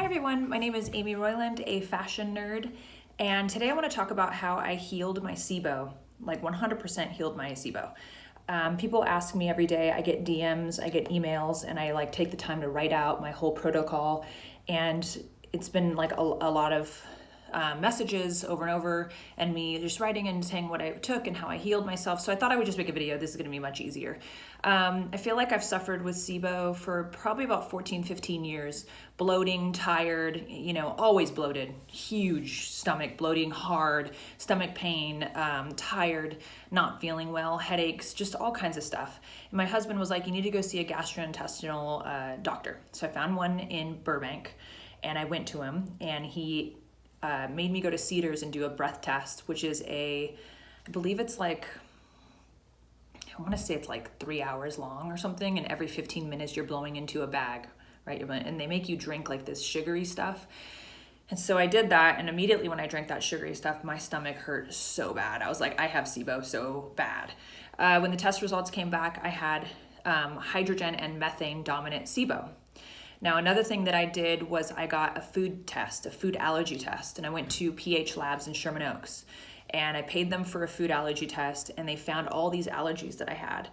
everyone, my name is Amy Royland, a fashion nerd, and today I want to talk about how I healed my Sibo, like 100% healed my Sibo. People ask me every day, I get DMs, I get emails, and I take the time to write out my whole protocol, and it's been like a lot of messages over and over, and me just writing and saying what I took and how I healed myself. So I thought I would just make a video. This is going to be much easier. I feel like I've suffered with Sibo for probably about 15 years, bloating, tired, always bloated, huge stomach, bloating hard, stomach pain, tired, not feeling well, headaches, just all kinds of stuff. And my husband was like, you need to go see a gastrointestinal doctor. So I found one in Burbank, and I went to him, and he made me go to Cedars and do a breath test, which is I believe it's I want to say it's 3 hours long or something, and every 15 minutes you're blowing into a bag, right? And they make you drink this sugary stuff. And so I did that, and immediately when I drank that sugary stuff, my stomach hurt so bad. I was like, I have Sibo so bad. When the test results came back, I had hydrogen and methane dominant Sibo. Now, another thing that I did was I got a food test, a food allergy test, and I went to pH Labs in Sherman Oaks, and I paid them for a food allergy test, and they found all these allergies that I had.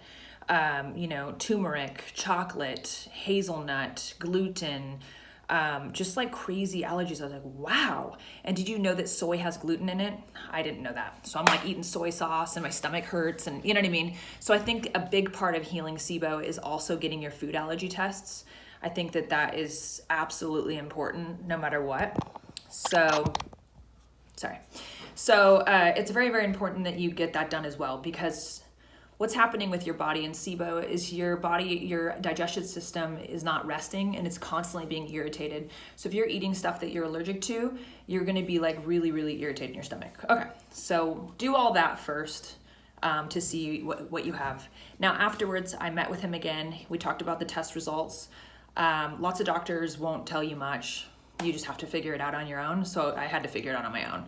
Turmeric, chocolate, hazelnut, gluten, just crazy allergies. I was like, wow. And did you know that soy has gluten in it? I didn't know that. So I'm eating soy sauce and my stomach hurts, and you know what I mean? So I think a big part of healing Sibo is also getting your food allergy tests. I think that is absolutely important no matter what. So it's very, very important that you get that done as well, because what's happening with your body and Sibo is your digestive system is not resting, and it's constantly being irritated. So if you're eating stuff that you're allergic to, you're going to be really, really irritated in your stomach. Okay, so do all that first to see what you have. Now afterwards, I met with him again. We talked about the test results. Lots of doctors won't tell you much. You just have to figure it out on your own. So I had to figure it out on my own.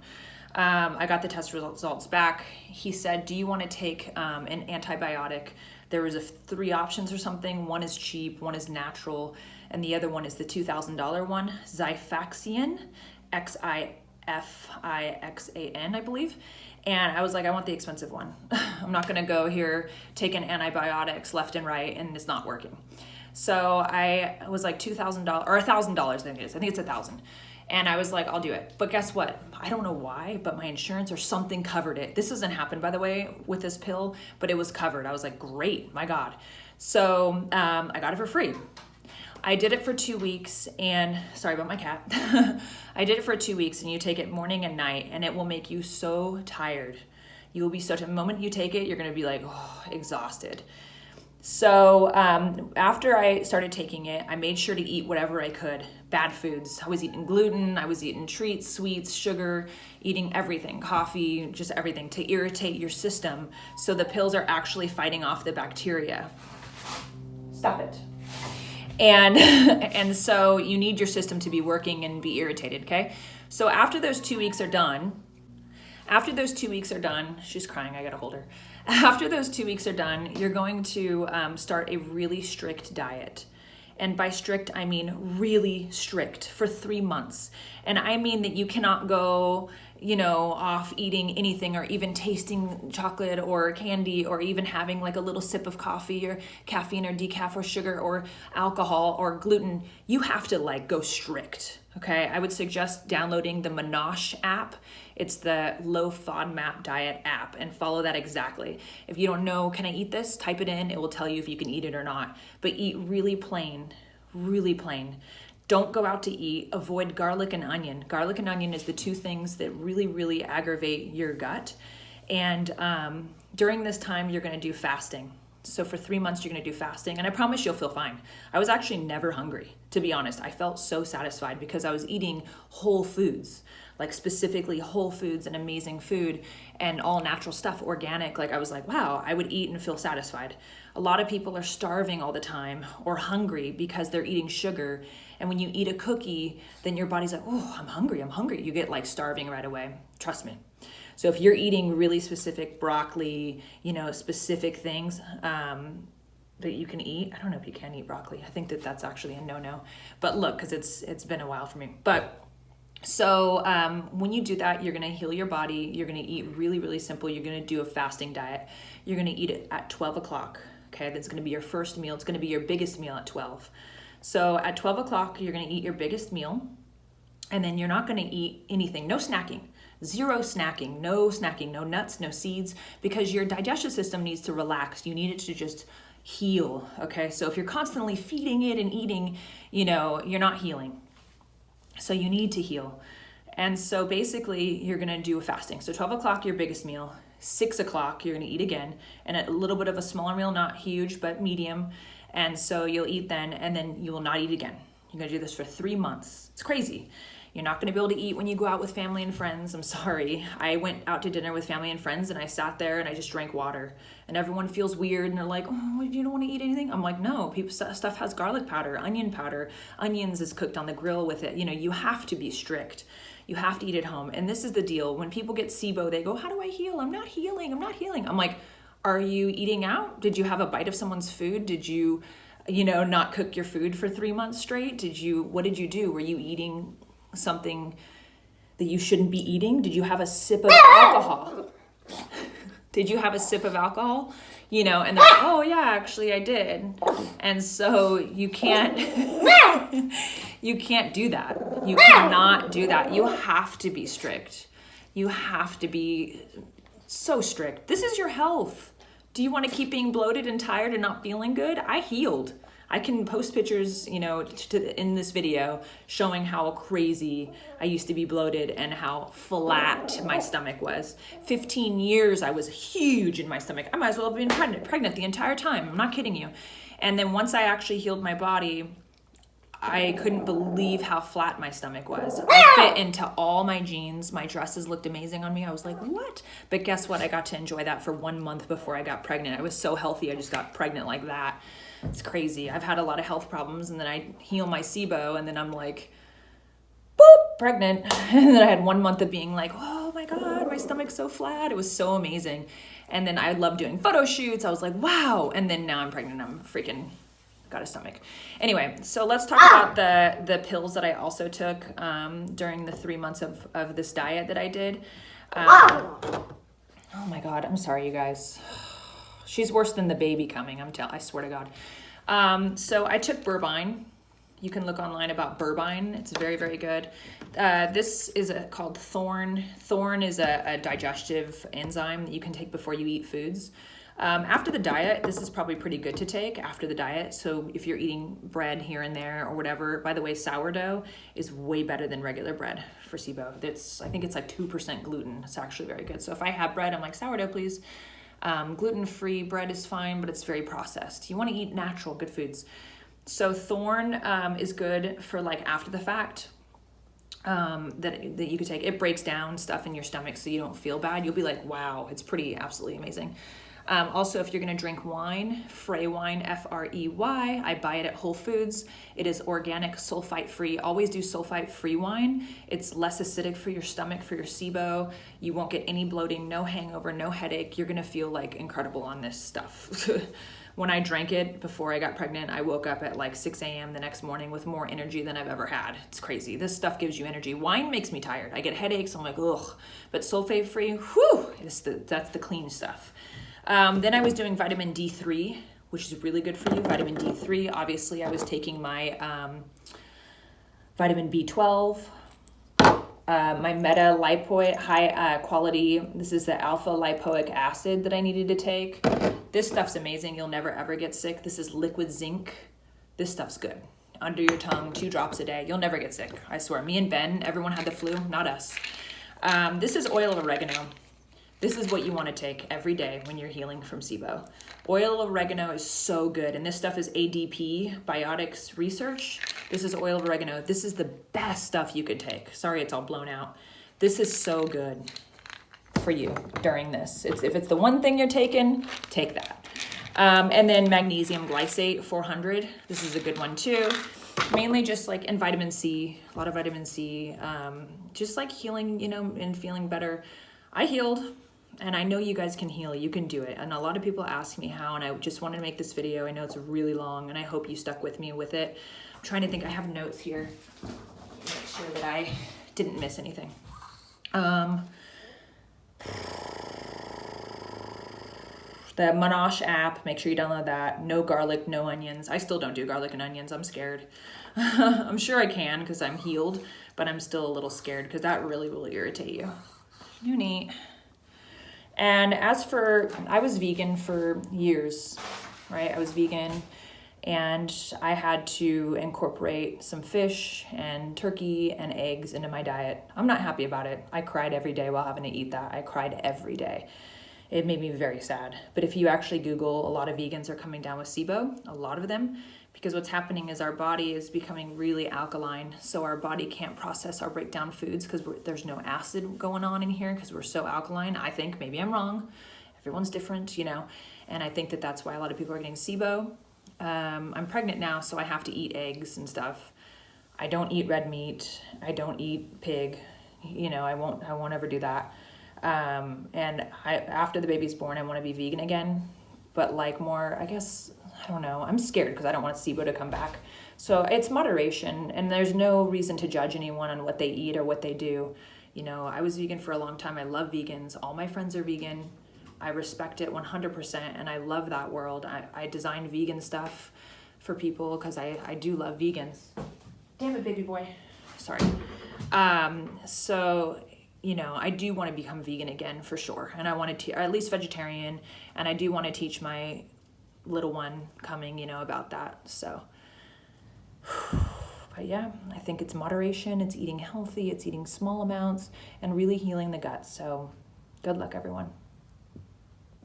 I got the test results back. He said, do you want to take an antibiotic? There was 3 options or something. One is cheap, one is natural, and the other one is the $2,000 one, Xifaxan, Xifixan, I believe. And I was like, I want the expensive one. I'm not going to go here taking antibiotics left and right, and it's not working. So I was like $2,000 or $1,000, I think it is. I think it's $1,000. And I was like, I'll do it. But guess what? I don't know why, but my insurance or something covered it. This doesn't happen, by the way, with this pill, but it was covered. I was like, great, my God. So I got it for free. I did it for 2 weeks, and sorry about my cat. I did it for 2 weeks, and you take it morning and night, and it will make you so tired. You will be so tired. The moment you take it, you're going to be exhausted. So after I started taking it, I made sure to eat whatever I could. Bad foods. I was eating gluten, I was eating treats, sweets, sugar, eating everything, coffee, just everything to irritate your system, so the pills are actually fighting off the bacteria. Stop it. And so you need your system to be working and be irritated, okay? So after those 2 weeks are done, she's crying, I gotta hold her. After those 2 weeks are done, you're going to start a really strict diet. And by strict, I mean really strict for 3 months. And I mean that you cannot go, off eating anything or even tasting chocolate or candy or even having a little sip of coffee or caffeine or decaf or sugar or alcohol or gluten. You have to go strict, okay? I would suggest downloading the Monash app. It's the lowfodmap diet app, and follow that exactly. If you don't know, can I eat this? Type it in. It will tell you if you can eat it or not. But eat really plain, really plain. Don't go out to eat. Avoid garlic and onion. Garlic and onion is the 2 things that really, really aggravate your gut. And during this time, you're going to do fasting. So for 3 months, you're going to do fasting, and I promise you'll feel fine. I was actually never hungry, to be honest. I felt so satisfied because I was eating whole foods, specifically whole foods and amazing food and all natural stuff, organic. I was like, wow, I would eat and feel satisfied. A lot of people are starving all the time or hungry because they're eating sugar. And when you eat a cookie, then your body's like, oh, I'm hungry. You get starving right away. Trust me. So if you're eating really specific broccoli, specific things, that you can eat. I don't know if you can eat broccoli. I think that that's actually a no-no. But look, because it's been a while for me. But so when you do that, you're going to heal your body. You're going to eat really, really simple. You're going to do a fasting diet. You're going to eat it at 12 o'clock. Okay, that's going to be your first meal. It's going to be your biggest meal at 12. So at 12 o'clock, you're going to eat your biggest meal. And then you're not going to eat anything. No snacking. Zero snacking. No snacking. No nuts, no seeds. Because your digestive system needs to relax. You need it to just heal. Okay, so if you're constantly feeding it and eating, you're not healing. So you need to heal. And so basically you're going to do a fasting. So 12 o'clock, your biggest meal. 6 o'clock, you're going to eat again. And a little bit of a smaller meal, not huge, but medium. And so you'll eat then, and then you will not eat again. You're going to do this for 3 months. It's crazy. You're not going to be able to eat when you go out with family and friends. I'm sorry. I went out to dinner with family and friends, and I sat there and I just drank water. And everyone feels weird, and they're like, oh, you don't want to eat anything? I'm like, no, stuff has garlic powder, onion powder. Onions is cooked on the grill with it. You have to be strict. You have to eat at home. And this is the deal. When people get Sibo, they go, how do I heal? I'm not healing. I'm like, are you eating out? Did you have a bite of someone's food? Did you, not cook your food for 3 months straight? What did you do? Were you eating something that you shouldn't be eating? Did you have a sip of alcohol? Did you have a sip of alcohol? And they're like, oh yeah, actually I did. And so you can't you can't do that. You cannot do that. You have to be strict. You have to be so strict. This is your health. Do you want to keep being bloated and tired and not feeling good? I healed. I can post pictures, in this video showing how crazy I used to be bloated and how flat my stomach was. 15 years I was huge in my stomach. I might as well have been pregnant the entire time. I'm not kidding you. And then once I actually healed my body, I couldn't believe how flat my stomach was. I fit into all my jeans. My dresses looked amazing on me. I was like, what? But guess what? I got to enjoy that for 1 month before I got pregnant. I was so healthy. I just got pregnant like that. It's crazy. I've had a lot of health problems, and then I heal my Sibo, and then I'm like, boop, pregnant. And then I had 1 month of being like, oh my God, my stomach's so flat. It was so amazing. And then I loved doing photo shoots. I was like, wow. And then now I'm pregnant. I'm freaking got a stomach. Anyway, so let's talk about the pills that I also took during the 3 months of this diet that I did. Oh my God, I'm sorry, you guys. She's worse than the baby coming, I swear to God. So I took Burbine. You can look online about Burbine. It's very, very good. This is called Thorn. Thorn is a digestive enzyme that you can take before you eat foods. After the diet, this is probably pretty good to take after the diet. So if you're eating bread here and there or whatever, by the way, sourdough is way better than regular bread for Sibo. I think it's like 2% gluten. It's actually very good. So if I have bread, I'm like, sourdough, please. Gluten-free bread is fine, but it's very processed. You want to eat natural, good foods. So Thorn is good for like after the fact that you could take. It breaks down stuff in your stomach so you don't feel bad. You'll be like, wow, it's pretty absolutely amazing. Also, if you're going to drink wine, Frey wine, F-R-E-Y, I buy it at Whole Foods. It is organic, sulfite-free. Always do sulfite-free wine. It's less acidic for your stomach, for your Sibo. You won't get any bloating, no hangover, no headache. You're going to feel like incredible on this stuff. When I drank it before I got pregnant, I woke up at like 6 a.m. the next morning with more energy than I've ever had. It's crazy. This stuff gives you energy. Wine makes me tired. I get headaches. I'm like, ugh. But sulfate-free, whew, that's the clean stuff. Then I was doing vitamin D3, which is really good for you. Vitamin D3, obviously I was taking my vitamin B12, my meta-lipoic high quality. This is the alpha lipoic acid that I needed to take. This stuff's amazing. You'll never ever get sick. This is liquid zinc. This stuff's good. Under your tongue, 2 drops a day. You'll never get sick. I swear. Me and Ben, everyone had the flu, not us. This is oil of oregano. This is what you want to take every day when you're healing from Sibo. Oil of oregano is so good. And this stuff is ADP, Biotics Research. This is oil of oregano. This is the best stuff you could take. Sorry, it's all blown out. This is so good for you during this. If it's the one thing you're taking, take that. And then magnesium glycinate, 400. This is a good one too. Mainly just like, and vitamin C, a lot of vitamin C. Just like healing, and feeling better. I healed. And I know you guys can heal, you can do it. And a lot of people ask me how, and I just wanted to make this video. I know it's really long, and I hope you stuck with me with it. I'm trying to think, I have notes here. Make sure that I didn't miss anything. The Monash app, make sure you download that. No garlic, no onions. I still don't do garlic and onions. I'm scared. I'm sure I can because I'm healed, but I'm still a little scared because that really will irritate you. You neat. And as for, I was vegan for years, right? I was vegan and I had to incorporate some fish and turkey and eggs into my diet. I'm not happy about it. I cried every day while having to eat that. I cried every day. It made me very sad. But if you actually Google, a lot of vegans are coming down with Sibo, a lot of them, because what's happening is our body is becoming really alkaline. So our body can't process or break down foods because there's no acid going on in here because we're so alkaline. I think, maybe I'm wrong. Everyone's different, you know. And I think that that's why a lot of people are getting Sibo. I'm pregnant now, so I have to eat eggs and stuff. I don't eat red meat. I don't eat pig. You know, I won't ever do that. And after the baby's born, I want to be vegan again, but like more, I guess, I don't know. I'm scared because I don't want Sibo to come back. So it's moderation, and there's no reason to judge anyone on what they eat or what they do. You know, I was vegan for a long time. I love vegans. All my friends are vegan. I respect it 100%, and I love that world. I design vegan stuff for people because I do love vegans. Damn it, baby boy. Sorry. So, you know, I do want to become vegan again for sure. And I want to, or at least vegetarian. And I do want to teach my little one coming, you know, about that. So, but yeah, I think it's moderation. It's eating healthy. It's eating small amounts and really healing the gut. So good luck, everyone.